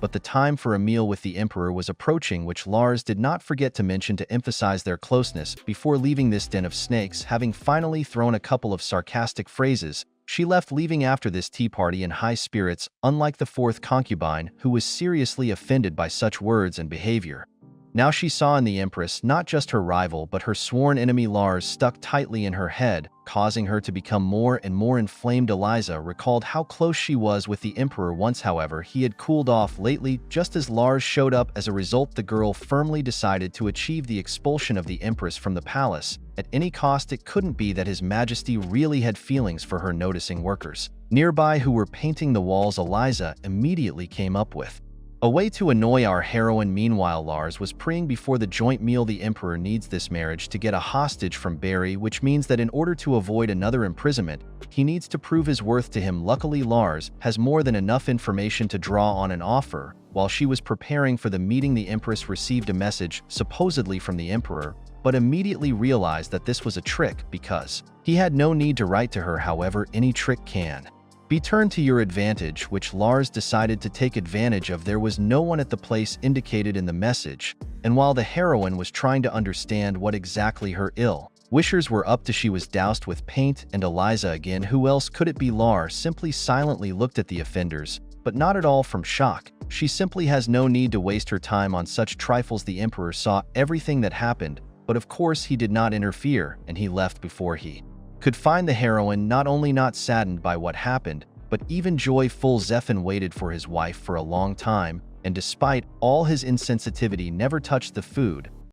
but the time for a meal with the emperor was approaching, which Lars did not forget to mention to emphasize their closeness. Before leaving this den of snakes, having finally thrown a couple of sarcastic phrases, she left, leaving after this tea party in high spirits, unlike the fourth concubine, who was seriously offended by such words and behavior. Now she saw in the empress not just her rival but her sworn enemy. Lars stuck tightly in her head, causing her to become more and more inflamed. 𝗧𝗏 recalled how close she was with the emperor once. However, he had cooled off lately. Just as Lars showed up as a result, the girl firmly decided to achieve the expulsion of the empress from the palace at any cost. It couldn't be that His Majesty really had feelings for her. Noticing workers nearby who were painting the walls, 𝗧𝗏 immediately came up with a way to annoy our heroine. Meanwhile, Lars was praying before the joint meal. The emperor needs this marriage to get a hostage from Barry, which means that in order to avoid another imprisonment, he needs to prove his worth to him. Luckily, Lars has more than enough information to draw on an offer. While she was preparing for the meeting, the empress received a message, supposedly from the emperor, but immediately realized that this was a trick because he had no need to write to her. However, any trick can be turned to your advantage, which Lars decided to take advantage of. There was no one at the place indicated in the message, and while the heroine was trying to understand what exactly her ill-wishers were up to, she was doused with paint. And 𝗧𝗏 again, who else could it be? Lars simply silently looked at the offenders, but not at all from shock. She simply has no need to waste her time on such trifles. The emperor saw everything that happened, but of course he did not interfere, and he left before he could find the heroine. Not only not saddened by what happened, but even joyful. 𝗧𝗏 waited for his wife for a long time, and despite all his insensitivity, never touched the food.